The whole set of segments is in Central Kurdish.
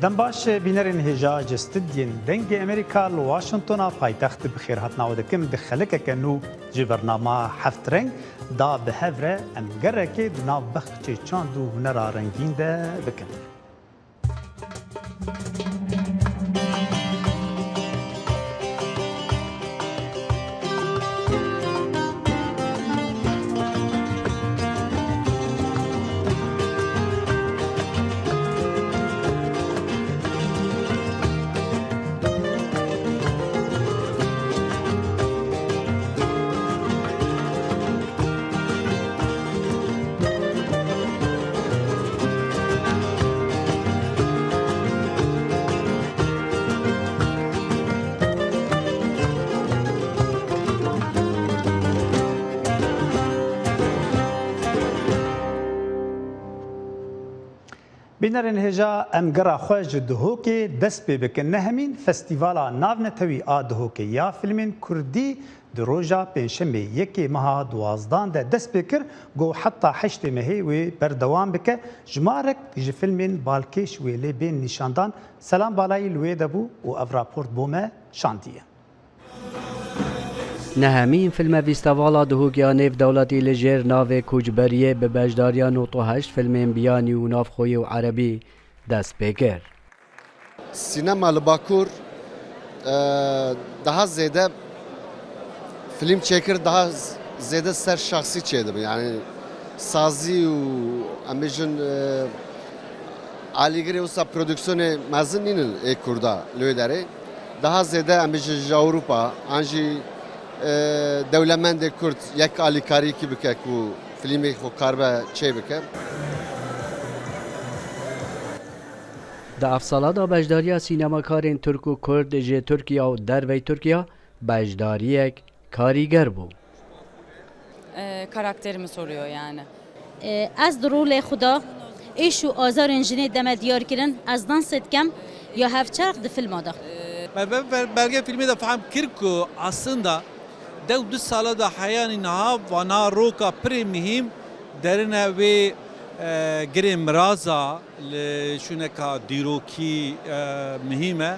دنباش بینرین هجا جستدین دنگ امریکا لواشنطن پایتخت بخیر هاتنا ودکم دخلک کنو جی برنامه هفت رنگ دا به هفره ام گرکی دنا بخت چاندو هنر رنگین ده بکن. بینرین هجا ام گرا خوش دهوکی دست به بکن نهمین فستیوالا ناونتوی آدهوکی یا فیلمین کردی دروجا پنجشنبه یکی ماه دوازدان ده دست بکر گو حتی 8 مهی و بردوام بکه جمارک ج فیلمین بالکش و لی بین نشاندان سلام بالای لوی دبو و اف راپورت بومه شاندیه. نهمین فیلم فستیوالا دهوکیا نیف دولتی لجر ناو کوچبریه به بجداریا نوتو 8 فیلم بیانی و نافخوی و عربی دست بکر. سینما لباکور daha ziyade film çekir daha ziyade ser şahsi çeydim yani sazı و amejin aligre usa prodüksiyonu mazinin kurda löydere daha ziyade amejin Avrupa anji دولمند کرد یک آلیکاری کی بکه کو فیلمی خو کاربه چه بکه دا افسالادا بجداریا سینماکارین ترک و کرد جه ترکیا و دروی ترکیا بجداریک کاریگر بو. Karakterimi soruyor yani. از درول خدا ایشو آزار انجینی دم دیار کردن از دان ستکم یا هفچرق ده فیلم آده. Ben belge filmi de faham kirku aslında dev 2 sala da hayani naha ve na roka pre mühim derine ve girim raza şuneka diroki mühime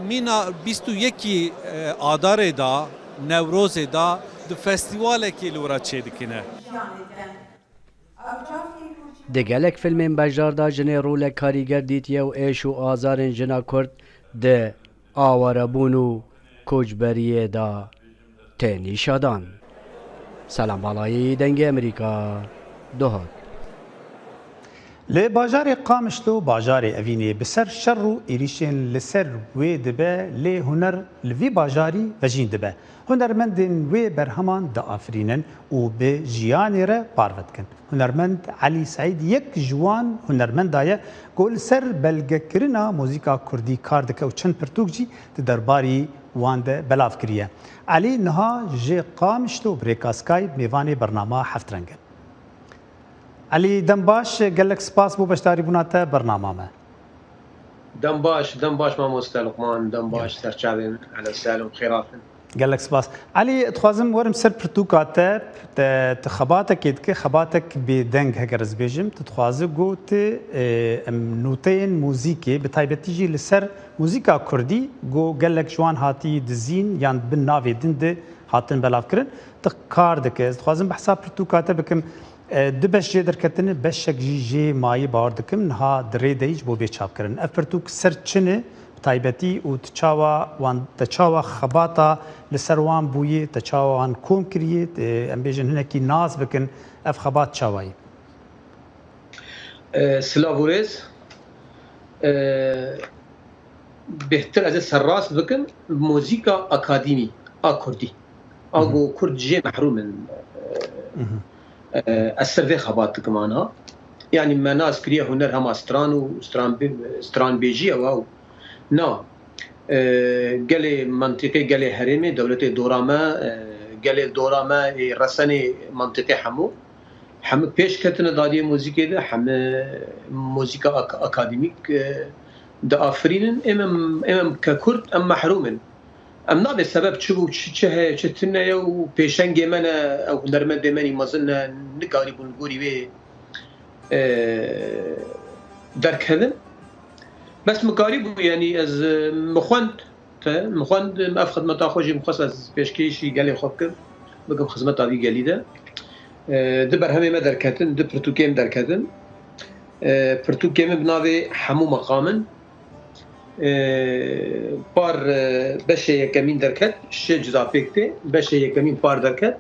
mina 21 adare da nevroze da de festivale ki lura çedikine. دگلک فیلم بجداردا جنه رول کاریگر دیتیه و ایش و آزارن جنا کرد ده آواربونو کوچبریه دا تینی شدان. سلام بالایی دنگ امریکا دوهات. لی باجار قامشتو باجار اوینی بسر شر و ایریشن لسر وی دبه لی هنر لوی باجاری وجین دبه. هنرمندین وی برهمان دا آفرینن و به جیانی را باروت کن. هنرمند علی سعید یک جوان هنرمند دایه گل سر بلگه کرنا موزیکا کردی کار دکه و چند پرتوک جی درباری وانده بلاف کریه. علی نها جه قامشتو بریکا سکایب میوانی برنامه هفت رنگه. علی دنباش گلک سپاس بو بشتاری بوناته برنامه ما. دنباش ما مستلقمان دنباش سرچاوین على السلام خيراتن. گلک سپاس. علی اتخوازم ورم سر پرتوکاته تخباتك كده خباتك بدنگ هجرز بيجم تتخوازه قوت نوتين موزيكي بتايبتيجي لسر موزيكا كردي قو قالك جوان هاتي دزين يعني بالنافي دند هاتن بلاف كرن تقار دك تخوازم بحساب برتوكاته بكم دبش جدر كتن بشك جي ماي بار دكم نها دري ديج بو بيچاب كرن افرتوك سر چنه تایبەتی و تچاوا خەباتە لەسەروان بوویە تەچاوان کۆم کردیت ئەم بێژن هەنێکی ناز بکەن ئەف خەبات چاوایی. سلاڤورێز بهتر ez serrast bikim muzîka akadîmî a Kurdî a got Kurd jê mehrumin ez ser vê xebat dikim aniha yanî me nas kiriye huner hema stran û stranbêjiya we نا گلی منطقه گلی هرمی دولت دورامه گلی دورامه رسانه منطقه همه پیش کتن دادی موزیکی ده همه موزیک اکادمیک ده آفرینن امم ککرد ام محرومن ام نابه سبب چه تنه و پیشنگ من او هنرمند منی مازن نگاری بونگوری و درک هدن بس مكاري بو يعني از مخوند ما في خدمة أخوجي مخصص بيشكيشي قال لي خبكر بقى خدمة هذه قليلة دبر همي ما دركتن دبرتو كيم دركتن برتو كيم بناوي حمو مقامن بار بشه يكمين دركت شي جزا بيكتي بشه يكمين بار دركت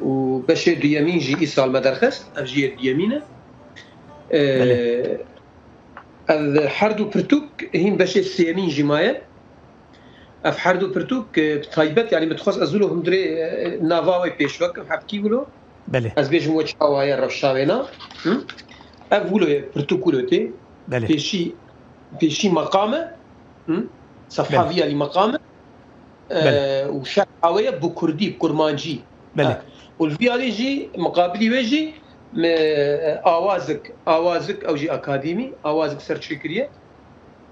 و بشه ديامين جي إيصال ما درخست أفجي ديامينه الحردو برتوك هين بشه سيامين جماية اف حردو برتوك بطيبت يعني متخص ازولو هم دري نافاوي بيشوك حبكي ولو بله از بيجم وچاوا يا رشاوينا اف ولو برتوكولوتي بله بيشي مقامه صفحه لي مقامه وشعويه بكردي بكرمانجي بله والفيالي جي مقابلي ويجي اوازك او جي اكاديمي اوازك سيرشكريه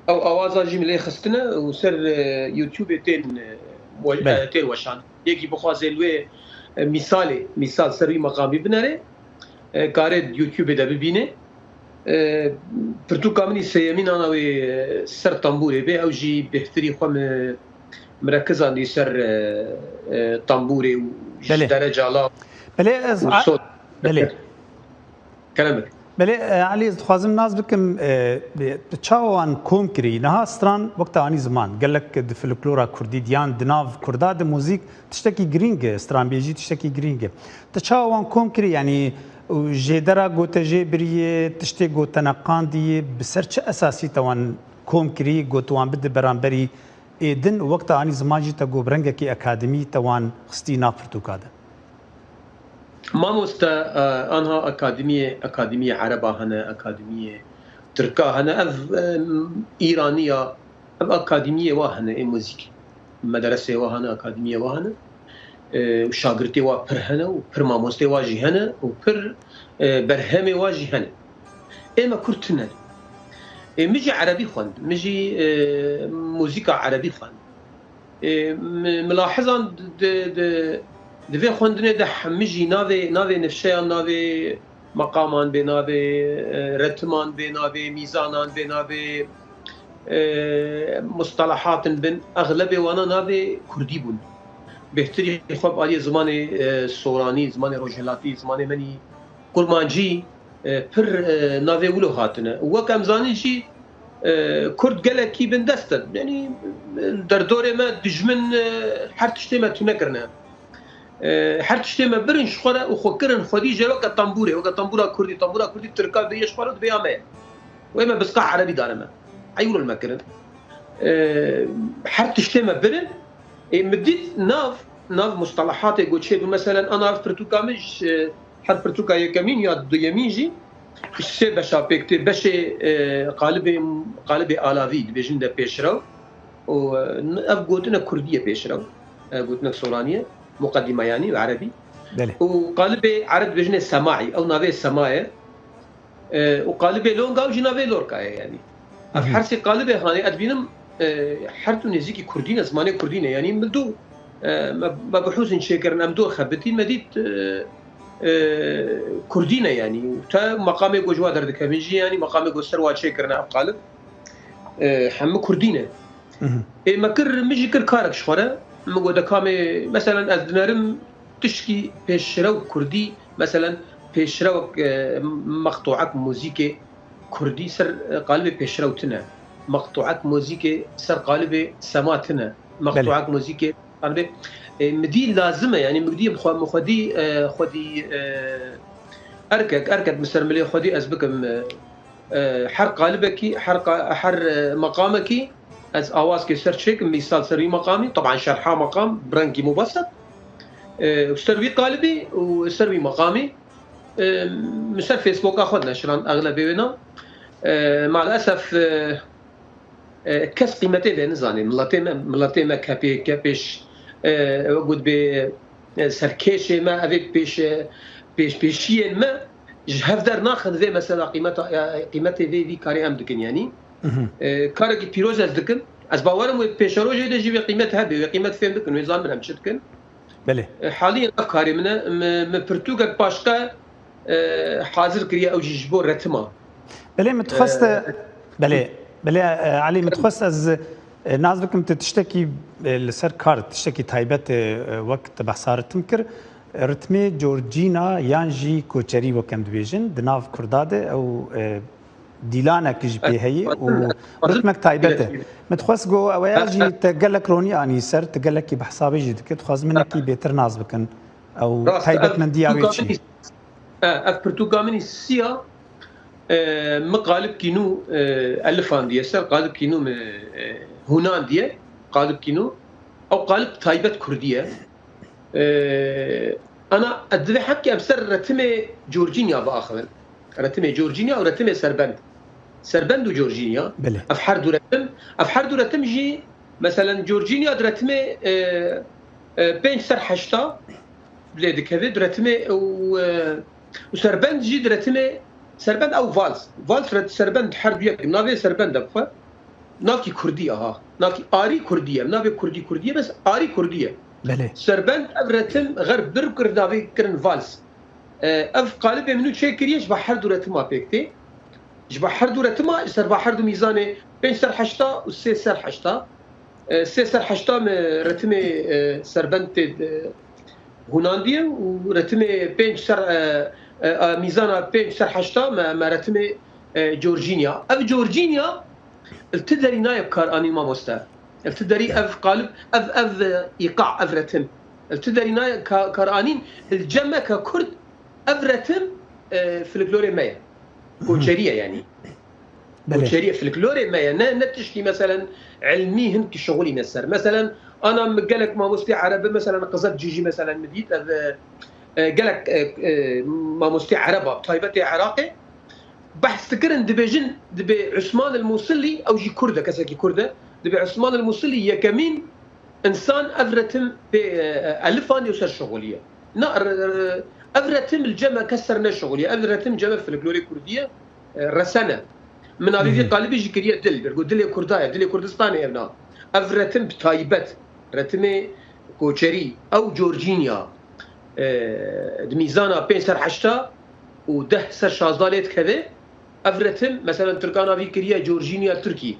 او اوازا جي ملي خستنا وسر يوتيوب تين وشان يجي بخوازي لوي مثال سروي مقامي بنره كارد يوتيوب ده ببينه برتو كامني سيمين انا وي سر طنبوري بي او جي بهتري خو مركز عندي سر طنبوري درجه لا بله كلامك بله علي خوازم ناز بكم تشاوان كوم كري نها ستران وقت اني زمان قال لك الفلكلورا كردي ديان دناف كردا د موزيك تشتكي جرينج ستران بيجي تشتكي جرينج تشاوان كوم كري يعني جدرا غوت جبري تشتي غوت نقاندي بسرچ اساسي توان كوم كري غوتوان بد برانبري ادن وقت اني زمان جي تگو برنگ کی اکادمی توان خستينا فرتوكاده ماموستا انها اكاديميه عربه هنا اكاديميه تركا هنا اف ايرانيه اف اكاديميه واهنا موزيك مدرسه واهنا اكاديميه واهنا وشاغرتي وا پر هنا وپر ماموستي واجي هنا وپر برهمي واجي هنا اما كرتنا مجي عربي خوند مجي موزيكا عربي خوند ملاحظا دفي خوندنه ده مجي ناوي نفشيان ناوي مقامان بي ناوي رتمان بي ناوي ميزانان بي ناوي مصطلحات بن اغلبي وانا ناوي كردي بون بهتري خوب علي زماني سوراني زماني روجلاتي زماني مني كرمانجي پر ناوي ولو هاتنا وكم زاني شي كرد قال كي بن دستن يعني دردوري ما دجمن حر تشتي ما تنكرنا حر تشتي ما برنش خورا وخكرن خديجه وك طنبوره كردي تركا بيش خورا بيامه وما بسقع عربي دارما ايول المكرن حر تشتي ما برن مديت ناف مصطلحات جوتشي مثلا انا عرفت برتوكا مش حرف برتوكا يكمين يا يمينجي الشيء بشابكتي بشي قالبي آلاوي بيجن ده بيشرو وأفقوتنا كردية بيشرو أفقوتنا سورانية مقدمة يعني عربي وقالبي عرب بيجن سماعي أو نافي سماعي وقالبي لونغا وجي نافي لوركا يعني أفحرسي قالبي هاني أدبينم حرتو نزيكي كردينة زماني كردينة يعني مدو ما بحوز نشكر نمدو خبتين مديت كردينة يعني تا مقامي جوجوا درد كميجي يعني مقامي جو سروات شكرنا أقالب حم كردينة ما كر مجي كر كارك شخورة مجود كامي مثلا أذنرم تشكي بيشرو كردي مثلا بيشرو مقطوعات موسيقى كردي سر قالبي بيشرو تنا مقطوعات موسيقى سر قالبي سماتنا مقطوعات موسيقى قالبي مدي لازمه يعني مدي خدي اركد مستر ملي خدي اسبكم حر قالبك حر مقامك از اواسك سيرشيك مثال سري مقامي طبعا شرحه مقام برنكي مبسط وسربي قالبي وسربي مقامي مستر فيسبوك اخذنا شران اغلبينا مع الاسف كاس قيمتي بين زاني ملاتي ما كابيش وجود ب سركيشة ما أبيك بيشيء ما جهفدر ناخذ ذي مثلا قيمته ذي كاري أم دكن يعني كارك بيروز از دكن از باورم وبيشروج هذا جيب قيمتها بقيمة فين دكن ويزام منهم شدكن بله حاليا أفكاري من برتوغال باشقة حاضر كريا أو جيجبور رتما بلي متخصص بلي علي متخصص از ناز بكم تشتكي لسر كارت تشتكي تايبت وقت بحصارت تمكر رتمي جورجينا يانجي كوتشري وكم دبيجن دناف كرداده او ديلانا كج بي هي ورتمك تايبته متخصص جو اوياجي تقلك روني اني سر تقلك بحسابي جد كنت خاص منك بيتر ناز بكن او تايبت من دياويتشي اف برتوغامني سيا مقالب كينو الفان دي سر قالب كينو هونان دي قالب كينو او قالب تايبت كرديه انا ادري حكي ابسر رتمي جورجينيا باخر رتمي جورجينيا او رتمي سربند وجورجينيا افحر دو رتم جي مثلا جورجينيا رتمي بين سر حشتا بلاد كذا رتمي وسربند جي رتمي سربند او فالس سربند حرب يك نافي سربند افا نافي كرديه ها نافي اري كرديه نافي كرديه بس اري كرديه بله سربند افرتم غرب بركر نافي كرن فالس اف قالب منو تشكريش بحر دورتما بيكتي جبحر دورتما سر بحر دو ميزانه بين سر حشتا و سي سر حشتا سي سر حشتا رتمي سربند هونانديه ورتمي بين سر ميزانه بين سر حشتا ما رتمي جورجينيا اف جورجينيا التدري نايب كار اني ما مستر التدري اف قالب اف ايقاع افرتم التدري نايب كارانين الجمع ككرد افرتم فلكلوري مايا كوتشريه يعني كوتشريه فلكلوري مايا نتشكي مثلا علمي هند كشغلي نسر مثلا انا مقالك ما مستي عربي مثلا قصد جيجي مثلا مديت قالك ما مستي عربه طيبتي عراقي بحث فكرن دبيجن دبي عثمان الموصلي او جي كرده كساكي كرده دبي عثمان الموصلي يكمين انسان افرتم الفان يسر شغليه افرتم الجمع كسرنا شغليه افرتم جمع في الجلوري كرديه رسنه من هذه قالب يجي كريه دل بيقول دل كردايه دل كردستاني ابنا افرتم بتايبت رتمي كوتشري او جورجينيا دميزانا بين سر حشتا وده سر شازداليت كذا افرتم مثلا تركانا في كريه جورجينيا تركي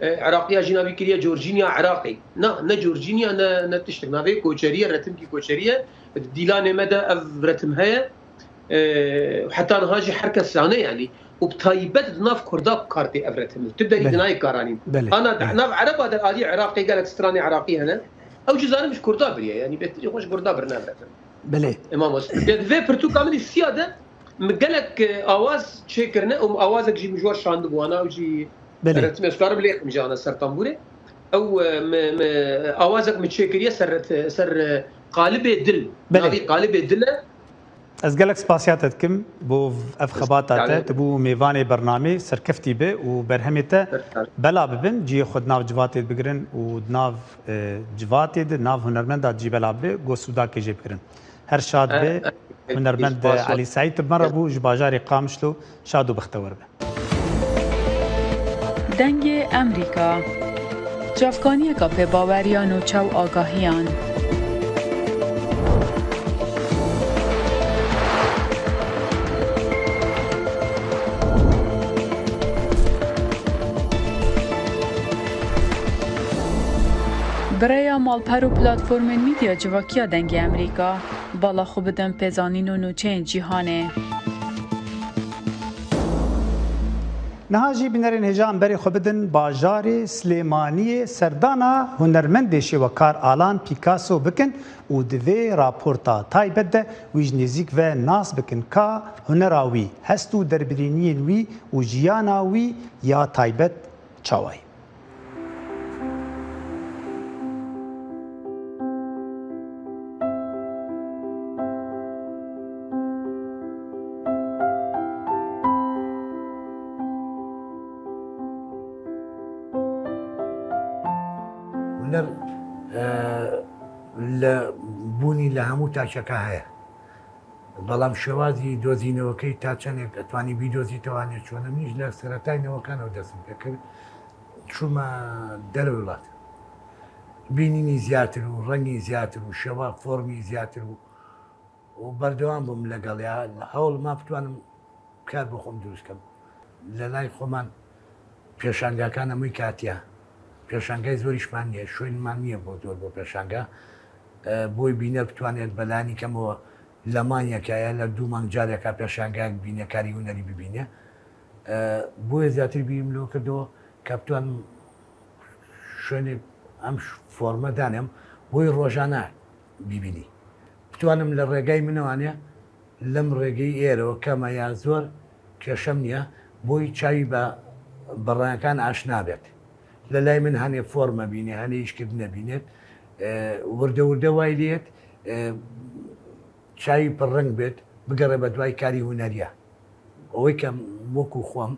عراقيه جينا في كريه جورجينيا عراقي نا جورجينيا نا تشتغل في كوتشريه رتم كي كوتشريه ديلان مدى افرتم هيا وحتى انا هاجي حركه ثانيه يعني وبتايبت ناف كردا كارتي افرتم تبدا يدناي كارانين انا ناف عرب هذا الادي عراقي قالك ستراني عراقي هنا او جزاني مش كردا بريا يعني يخش كردا برنا افرتم بله امام في برتو كامل السياده مقالك اواز تشيكرنا او اوازك جي مجوار شاندبو انا وجي رتم اسكار بليق مجانا سرطنبوري او اوازك متشيكريه سر قالب دل نبي قالب دل از قالك سباسياتكم بو اف خباتات تبو ميفاني برنامج سركفتي به وبرهمته بلا ببن جي خد ناف جواتي بگرن و ناف جواتي ناف هنرمند جي بلا به گو سودا كي جي بگرن هر شاد به هنرمند علي سعيد بمره بو جباجاري قامشلو شادو بختور به دنگ امریکا جافکانی کا په باوریان و چاو آگاهیان برای مالپر و پلاتفورم میدیا جواکیا دنگ امریکا بالا خوب دن پزانین و نوچه جیهانه نهاجي بنرين هجام بري خبدن باجاري سليمانية سردانا هنرمند شوكار آلان بيكاسو بكن و دوي راپورتا تايبت ويج نزيك و ناس بكن كا هنراوي هستو دربرينيين وي و جياناوي يا تايبت چاواي بوونی لە هەموو تاچەکە هەیە بەڵام شێوازی دۆزینەوەکەی تا چەندێک ئەتوانی بیدۆزی توانێت چۆنە منیش لە سەرەتاینەوەکانەوە دەستم پێ کرد چوومە دەرە وڵات بینینی زیاتر و ڕەنگی زیاتر و شێوە فۆرمی زیاتر و بەردەوام بووم لەگەڵ هەوڵ ما بتوانم کار بۆ خۆم دروستکەم لە لای خۆمان پێشانگاکان ئەمووی کاتیا پێشانگای زۆریشمان نییە شوێنمان نییە بۆ زۆر بۆ پێشانگا بۆی بینەر بتوانێت بەلانی کەمەوە لەمانیەکایە لە دوو مانگ جارێکا پێشانگاک بینەکاری هوەری ببینێ بۆیە زیاتر بیم لەوە کردەوە کە بتوان شوێنێک ئەم فۆرمە دانێم بۆی ڕۆژانە بیبینی بتوانم لە ڕێگای منەوانێ لەم ڕێگەی ئێرەوە کەمە یا زۆر کێشەم نییە بۆی چاوی بە بەڕایەکان ئاشنا بێت لە لای من هەنێ فۆرمە بینێ هەنێ هیچکرد نەبینێت وردە وردە وای لێت چاوی پڕڕنگ بێت بگەڕێ بە دوای کاری هوەریە ئەوەی کە وەکو خۆم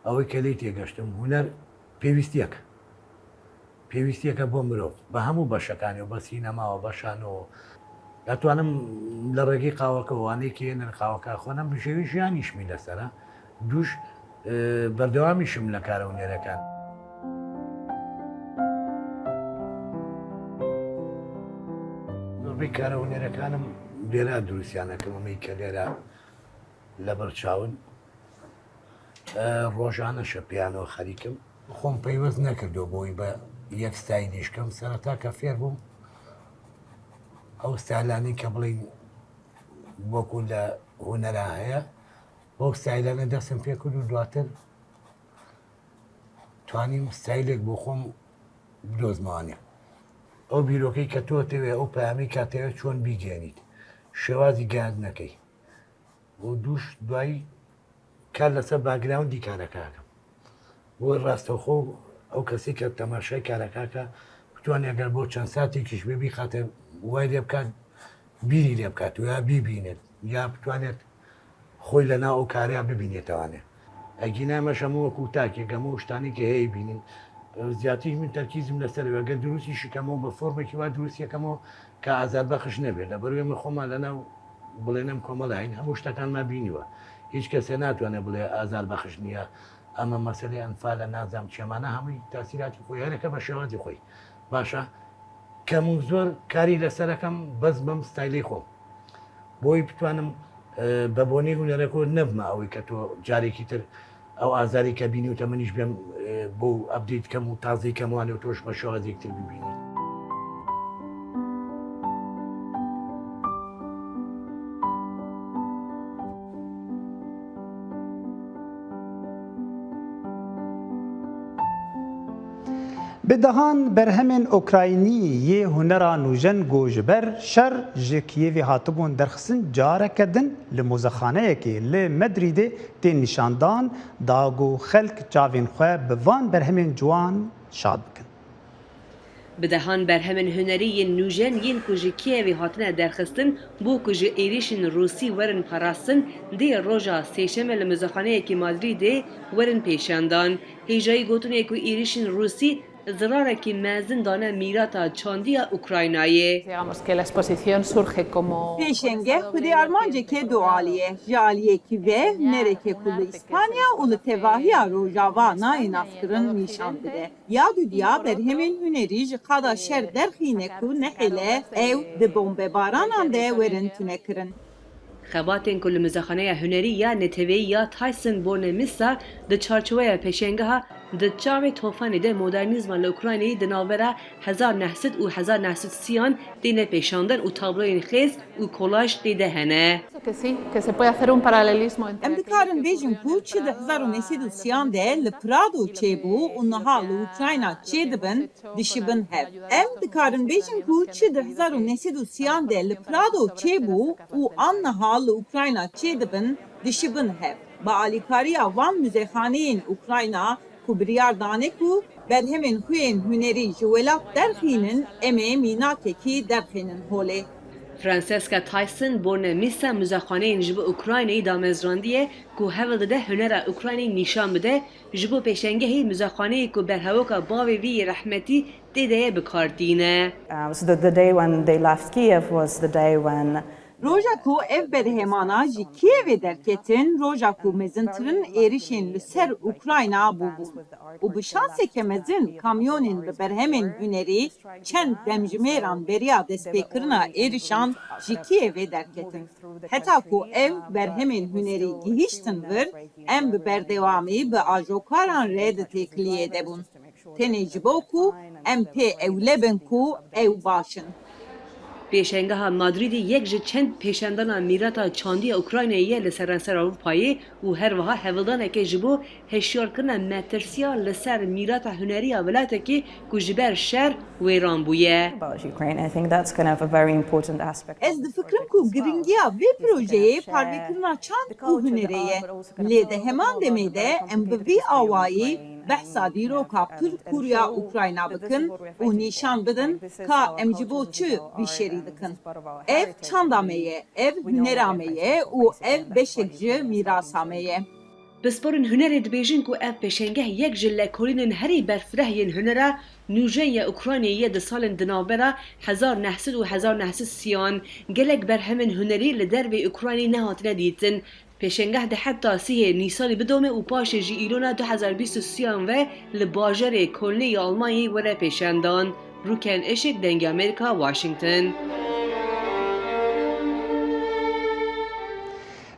ئەوەی کە لی تێگەشتم هوەر پێویستیەکە بۆ مرۆڤ بە هەموو بەشەکانی و بە سینەماوە بەشانەوە دەتوانم لە ڕێگەی قاوەکەوانەی کێنن قاوەکە خۆنم بژێوی ژیانیشمی لەسەرە دووش بەردەوامیشم لە کارە هوەرەکان. زۆربەی کارە هوەرەکانم لێرە دروستیانەکەم ئەمەی کە لێرە لە بەرچاون ڕۆژانەشە پیانەوە خەریکم خۆم پەیوەست نەکردو بۆی بە یەک ستایلیشکەم سەرەتا کە فێر بووم ئەو ستایلانی کە بڵین وەکو لە هوەرا هەیە بۆ ستایلانە دەستم پێ کرد و دواتر توانیم ستایلێک بۆ خۆم بدۆزمەوانێ ئەو بیرۆکەی کە تۆ تەوێ ئەو پەیامی کاتەوە چۆن بیگەێنیت شێوازی گەاندنەکەی بۆ دووش دوایی کار لەسەر باگراوندی کارەکەکەم بۆی ڕاستەوخۆ ئەو کەسی کە تەماشای کارەکەکە بتوانێت ئەگەر بۆ چەند ساتێکیش بێبی خاتە وای لێ بکات بیری لێ بکات و یا بیبینێت یا بتوانێت خۆی لە ناو ئەو کاریا ببینێتەوانێت ئەگینامەش هەموو وەکو تاکێک هەموو شتانی کە هەیە بینین زیاتیش من تەرکیزم لەسەرەوە گە دروستی شکەمەوە بە فۆرمێکی وا دروستیەکەمەوە کە ئازار بەخش نەبێت لە بەروێ من خۆمان لەناو بڵێنم کۆمەڵە هەین هەموو شتەکانمان بینیوە هیچ کەسێ ناتوانێت بڵێ ئازار بەخش نییە ئەمە مەسەلەی ئەنفالە نازام چێمانە هەمووی تاسیراتی خۆی هەرەکە بە شێوازی خۆی باشە کەم و زۆر کاری لەسەرەکەم بەس بەم ستایلی خۆم بۆی بتوانم بە بۆنەی هوەرەکە نەبمە ئەوەی کە تۆ جارێکی تر ئەو ئازاری کە بینی و تە منیش بێم بۆ ئەبدیت کەم و تازی کەموانێ و تۆش بە شێوازێکتر ببینی. بدهان برهمن اوکراینی یه هنرا نوجن گوجبر شر ji Kiyevê hatibûn derxistin carekedin li mûzexaneyekê li Medrîdê tên nîşandan da got xelk çavên xwe bi van berhemên ciwan şad bikin. Bidehan berhemên hunerî yên nûjen yên ku ji Kiyevê hatine derxistin bû ku ji êrişên Rûsî werin parastin dê roja sêşemê li mûzexaneyekê Madrîdê werin pêşandan. Hêjayî gotinê ku êrişên Rûsî zirarekî mezin dane mîrata çandiya Ukraynayê. Pêşenge xwedê armancekê dualiye ji aliyekî ve nerekê ku li İspanya û li tevahiya rojavana ênavkirin nîşan bide. Ya dudiya berhemên hunerî ji qada şer derxîne ku nehêle ew di bombebaranan de werin tunekirin. Xebatên ku li mûzexaneya hunerî ya neteweyî ya Tyson bone misa di çarçoveya pêşengeha di çavê tofanê de modernîzma li Ukraynayê di navbera 1900 û 1930-an têne pêşandin û tabloyên xêz û kolaj tê de hene. Em dikarin bêjin ku çi di 1930-an de li Prado çêbû û niha li Ukrayna çê dibin dişibin hev. Em dikarin bêjin ku çi di 1930-an de li Prado çêbû û an niha li Ukrayna çê dibin dişibin hev. Bi alîkariya van mûzexaneyên Ukrayna ku biryar dane ku berhemên xuyên hunerî ji welat derxînin em ê mînakekî derxînin holê. Franceska Tyson bone mîsa mûzexaneyên ji bo Ukraynayê damezrandiye ku hewl dide hunera Ukraynayê nîşan bide ji bo pêşengehê mûzexaneyê ku berhevoka bavê wî yê rehmetî tê de ye bikardîne. So the day when they left Kiev was the day when Roja ku ev berhemana ji Kievê derketin, roja ku mezintirin êrişên li ser Ukrayna bûbûn. û bi şanseke mezin kamyonên bi berhemên hunerî çend demjimêran beriya destpêkirina êrişan ji Kievê derketin. Heta ku ev berhemên hunerî gihîştin vir, em bi berdewamî bi ajokaran re di têkiliyê de bûn. Tenê ji bo ku em pê ewle bin ku ew başin. Pêşengeha Madridê yek ji çend pêşendana mîrata çandiya Ukraynayê li serenser Ewropayê û her wiha hevildaneke ji bo heşyarkirina metirsiya li ser mîrata huneriya welatekê ku ji ber şer wêran bûye. Ez difikirim ku giringiya vê projeyê parvekirina çand û hunerê ye. Lê de heman demê de em bi vî awayî behsa dîroka pir Kurya Ukrayna bikin û nîşan bidin ka em ji bo çi vî şerî dikin. Ev çanda me ye, ev hunera me ye û ev beşek ji mîrasa me ye. Pisporên hunerê dibêjin ku ev pêşengeh yek ji lekolînên herî berfirehiyên hunera nûjen ya Ukraynayê di salên di navbera 1900 û 1930 gelek berhemên hunerî li dervê Ukraynayê nehatine dîtin. Pêşengeh de heta sihê Nîsanê bidome û paşê jî îlona 2023 ve li bajarê Kolneyê Almanyayê were pêşendan. Rûken Eşek dengê Amerîka, Washington.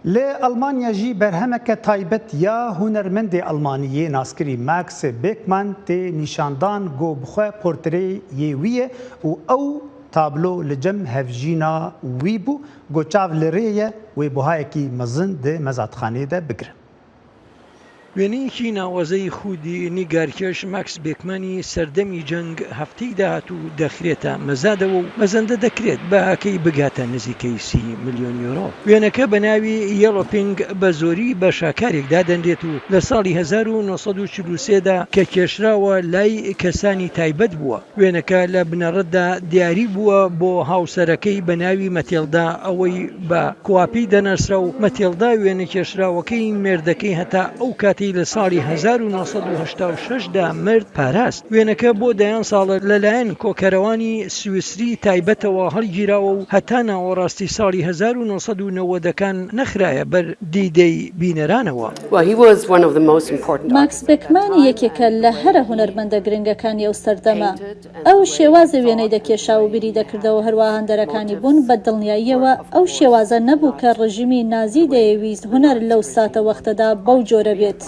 Li Almanya jî berhemeke taybet ya hunermendê Almaniyê naskirî Max Beckmann tê nîşandan got bi xwe portreyê wî ye û ew tablo li cem hevjîna wî bû goçav li rê ye wê buhayekî mezin di mezatxanê de bigirin. وێنەیەکی ناوەزەی خودی نیگارکێش ماکس بێکمانی سەردەمی جەنگ هەفتەی داهاتوو دەخرێتە مەزادەوە و مەزەندە دەکرێت بە هاکەی بگاتە نزیکەی 30 ملیۆن یۆرۆ. وێنەکە بە ناوی یەڵۆ پینگ بە زۆری بە شاکارێکدا دەنرێت و لە ساڵی 1943دا کە کێشراوە لای کەسانی تایبەت بووە. وێنەکە لە بنەڕەتدا دیاری بووە بۆ هاوسەرەکەی بە ناوی مەتێڵدا ئەوەی بە کواپی دەنەسرا و مەتێڵدا وێنە کێشراوەکەی مێردەکەی هەتا ئەو کاتی لە ساڵی 1986دا مرد پاراست. وێنەکە بۆ دەیان ساڵە لەلایەن کۆکەرەوانی سویسری تایبەتەوە هەڵگیراوە و هەتا ناوەڕاستی ساڵی 1990دەکان نەخرایە بەر دیدەی بینەرانەوە. ماکس بێکمانی یەکێکە لە هەرە هونەرمەندە گرنگەکانی ئەو سەردەمە. ئەو شێوازە وێنەی دەکێشا و بیری دەکردەوە هەروە هەندەرەکانی بوون بە دڵنیاییەوە ئەو شێوازە نەبوو کە ڕژیمی نازی دەیویست هونەر لەو ساتە وەختەدا بەو جۆرە بێت.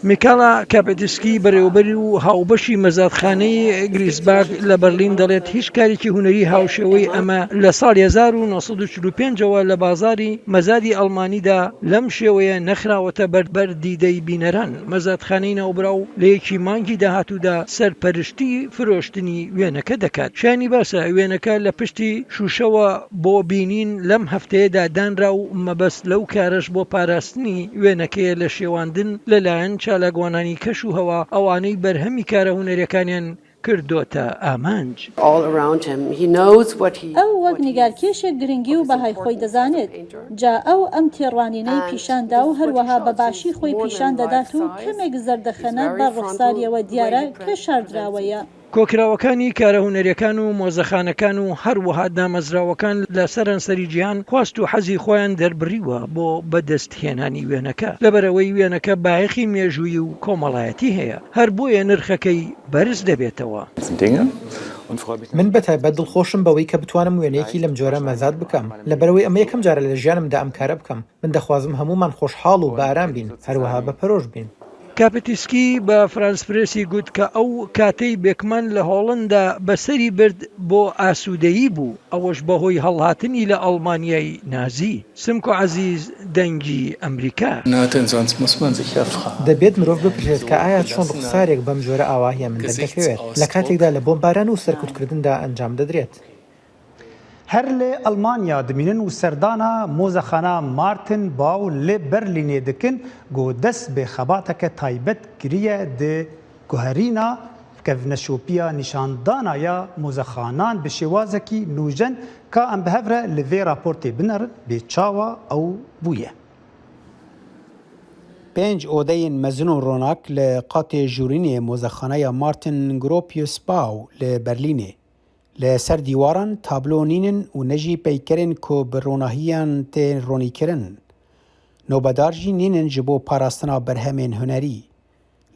میکالا کاپێتسکی بەڕێوەبەری و هاوبەشی مەزادخانەی گریسباگ لە بەرلین دەڵێت هیچ کارێکی هونەری هاوشێوەی ئەمە لە ساڵی 1945ەوە لە بازاری مەزادی ئەڵمانیدا لەم شێوەیە نەخراوەتە بەر دیدەی بینەران. مەزادخانەی ناوبراو لە یەکی مانگی داهاتوودا سەرپەرشتی فرۆشتنی وێنەکە دەکات. شانی باسە وێنەکە لە پشتی شوشەوە بۆ بینین لەم هەفتەیەدا دانرا و مەبەست لەو کارش بۆ پاراستنی وێنەکەیە لە شێواندن لەلایەن چالاگوانانی کەش و هەوا ئەوانەی بەرهەمی کارە هونەریەکانیان کردوتە ئامانج. ئەو وەک نیگارکێشێک گرنگی و بەهای خۆی دەزانێت. جا ئەو ئەم تێڕوانینەی پیشاندا و هەروەها بەباشی خۆی پیشان دەدات و کەمێک زەردەخەنە بە ڕوخساریەوە دیارە کە شاردراوەیە. کۆکراوەکانی کارە هونەریەکان و مۆزەخانەکان و هەروەها دامەزراوەکان لە سەرانسەری جیهان خواست و حەزی خۆیان دەربڕیوە بۆ بەدەستهێنانی وێنەکە لەبەرەوەی وێنەکە بایەخی مێژووی و کۆمەڵایەتی هەیە هەر بۆیە نرخەکەی بەرز دەبێتەوە. من بەتایبەت دڵخۆشم بەوەی کە بتوانم وێنەیەکی لەم جۆرە مەزاد بکەم لەبەرەوەی ئەمە یەکەم جارە لە ژیانمدا ئەم کارە بکەم. من دەخوازم هەمومان خۆشحاڵ و باران بین هەروەها بەپەرۆژ بین. کاپێتسکی بە فرانسپرسی گوت کە ئەو کاتەی بێکمان لە هۆڵندا بەسەری برد بۆ ئاسوودەیی بوو ئەوەش بەهۆی هەڵهاتنی لە ئەڵمانیای نازی. سمکۆ عەزیز دەنگی ئەمریکا. دەبێت مرۆڤ بپرسێت کە ئایا چۆن ڕوخسارێک بەم جۆرە ئاواهیە من دەکەوێت لە کاتێکدا لە بۆمباران و سەرکوتکردندا ئەنجام دەدرێت. هەر لێ ئەلمانیا دمینن و سەردانا مۆزەخانە مارتن باو لێ بەرلینێ دکن گۆ دەست بێ خەباتەکە تایبەت کریە دێ گوهرینە کەڤنەشۆپیە نیشاندانایە مۆزەخانان بە شێوازەکی نوژەن کە ئەم بەهەڤرە لە vê راپۆرتێ بنەرن بێ چاوە ئەو بوویە. 5 ئۆدەیên mezin û ronak li qatê jûrînê mozexaneya Martin Gropius Bau li Berlînê. لسر دیواران تابلو نینن و نجی پیکرن که بروناهیان تین رونی کرن. نوبدار جی نینن جبو پاراستنا برهمین هنری.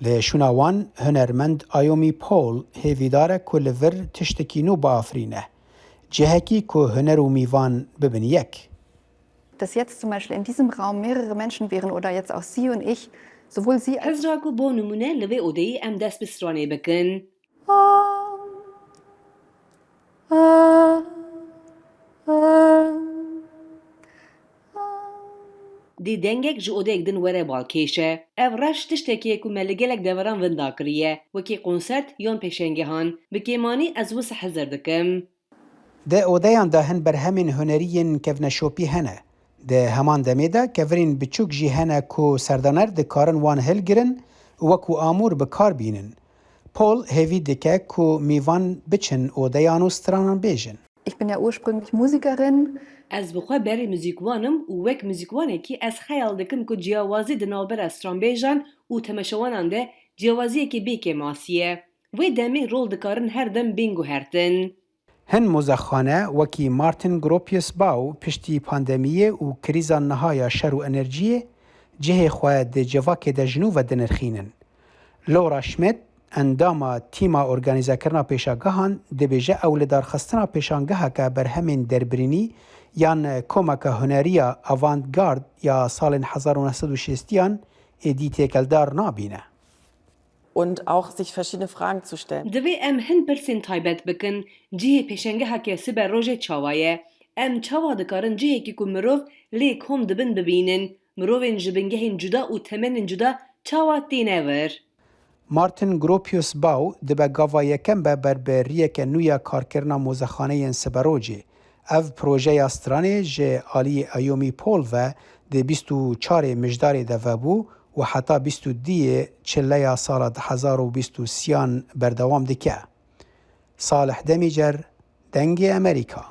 لشوناوان هنرمند آیومی پول هیویداره که لور تشتکی نو با آفرینه. جهکی که هنر و میوان ببین یک. Dass jetzt zum Beispiel in diesem Raum mehrere Menschen wären oder jetzt auch Sie und ich, sowohl Sie als حزراکو بو نمونه لوی اودهی ام دست بسترانه بکن. دی دنگک جو اودهک دن وره بالکیشه. او رش تشتکیه که ملگلک دوران وندا کریه وکی کنسرت یون پیشنگهان بکیمانی از وس حزر دکم. ده اودیان ده هن برهمین هنرین کفن شوپی هنه. ده همان دمیده کفرین بچوک جی هنه کو سردانر ده کارن وان هل گرن وکو آمور بکار بینن. پول هیوی دکه کو میوان بچن اودیانو سترانان بیجن. Ich bin ja ursprünglich Musikerin. از بخواه بری موزیکوانم و وک موزیکوانه که از خیال دکم که جیاوازی دنالبر استران بیجن و تمشوانان ده جیاوازی که بیکه ماسیه. و دمی رول دکارن هر دم بینگو هرتن. هن مزخانه وکی مارتن گروپیوس باو پشتی پاندمیه و کریزا نهایا شر و انرژیه جه خواه ده جواک ده جنو و دنرخینن. لورا شمیت انداما تیما ارگانیزه کرنا پیشاگاهان دبیجه اولدار خستنا پیشانگاها که برهمین دربرینی یان کومک هنریا آواندگارد یا سال 1960 ایدی تکلدار نابینه. Und auch sich verschiedene Fragen zu stellen. دوی ام هن پرسین تایبت بکن جه پیشنگاها که سبر روژه چاوایه. ام چاوا دکارن جه که که مروف لیک هم دبن ببینن مروفین جبنگهین جدا و تمنین جدا چاوا دینه ور. مارتن گروپیوس باو دبه گاوا یکم به بربریه که نویا کارکرنا موزخانه سبروجه. او پروژه استرانه جه آلی ایومی پول و ده 24 مجدار ده بو و حتی 22 چله سال 2023 بردوام دکه. صالح دمیجر دنگ امریکا.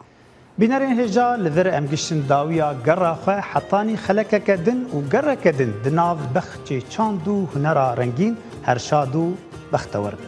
بینرین هجا لذر امگشتن داویا گره خواه حطانی خلکه کدن و گره کدن دناو بخچه چاندو هنرا رنگین هرشادو بختورد.